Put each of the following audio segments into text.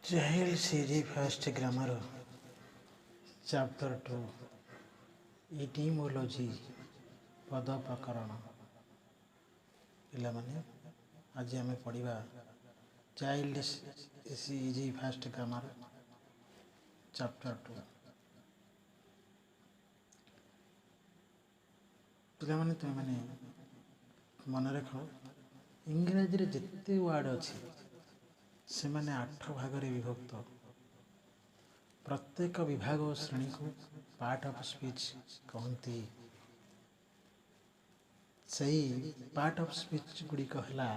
Child ସିଜି first ଗ୍ରାମର chapter 2 ଇଟିମୋଲୋଜି ପଦ ପ୍ରକରଣ। ପିଲାମାନେ ଆଜି ଆମେ ପଢ଼ିବା ଚାଇଲ୍ଡ ସିଜି ଫାଷ୍ଟ ଗ୍ରାମର ଚାପ୍ଟର 2। ପିଲାମାନେ ତୁମେମାନେ ମନେ ରଖ, ଇଂରାଜୀରେ ଯେତେ ୱାର୍ଡ଼ ଅଛି ସେମାନେ 8 ଭାଗରେ ବିଭକ୍ତ। ପ୍ରତ୍ୟେକ ବିଭାଗ ଓ ଶ୍ରେଣୀକୁ ପାର୍ଟ ଅଫ୍ ସ୍ପିଚ୍ କହନ୍ତି। ସେହି ପାର୍ଟ ଅଫ୍ ସ୍ପିଚ୍ ଗୁଡ଼ିକ ହେଲା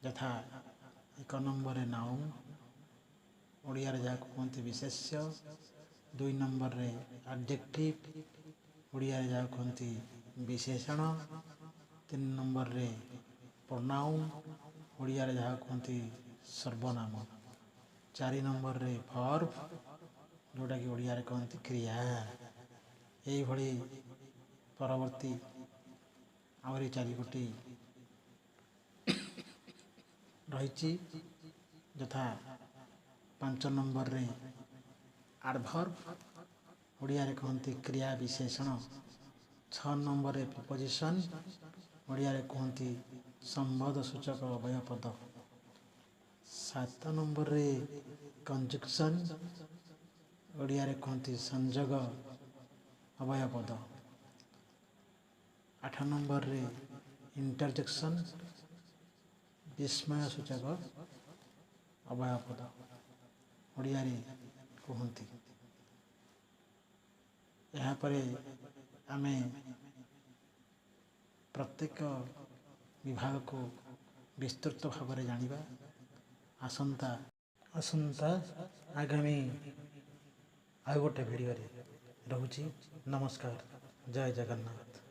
ଯଥା 1 ନମ୍ବରରେ ନାଉନ୍, ଓଡ଼ିଆରେ ଯାହାକୁ କୁହନ୍ତି ବିଶେଷ୍ୟ। 2 ନମ୍ବରରେ ଆଡଜେକ୍ଟିଭ୍, ଓଡ଼ିଆରେ ଯାହାକୁ କୁହନ୍ତି ବିଶେଷଣ। 3 ନମ୍ବରରେ ପ୍ରୋନାଉନ୍, ଓଡ଼ିଆରେ ଯାହାକୁ କୁହନ୍ତି ସର୍ବନାମ। 4 ନମ୍ବରରେ ଭର୍ବ, ଯେଉଁଟାକି ଓଡ଼ିଆରେ କହନ୍ତି କ୍ରିୟା। ଏଇଭଳି ପରବର୍ତ୍ତୀ ଆହୁରି 4ଗୋଟି ରହିଛି, ଯଥା 5 ନମ୍ବରରେ ଆଡଭର୍ବ, ଓଡ଼ିଆରେ କହନ୍ତି କ୍ରିୟା ବିଶେଷଣ। 6 ନମ୍ବରରେ ପ୍ରିପୋଜିସନ୍, ଓଡ଼ିଆରେ କୁହନ୍ତି ସମ୍ବୋଧ ସୂଚକ ଅବୟବ ପଦ। 7 ନମ୍ବରରେ କଞ୍ଜୁକ୍ସନ୍, ଓଡ଼ିଆରେ କୁହନ୍ତି ସଂଯୋଗ ଅବୟବ ପଦ। 8 ନମ୍ବରରେ ଇଣ୍ଟରଜେକ୍ସନ୍, ବିସ୍ମୟ ସୂଚକ ଅବୟବ ପଦ ଓଡ଼ିଆରେ କୁହନ୍ତି। ଏହାପରେ ଆମେ ପ୍ରତ୍ୟେକ ବିଭାଗକୁ ବିସ୍ତୃତ ଭାବରେ ଜାଣିବା। ଆସନ୍ତା ଆଗାମୀ ଆଉ ଗୋଟେ ଭିଡ଼ିଓରେ ରହୁଛି। ନମସ୍କାର, ଜୟ ଜଗନ୍ନାଥ।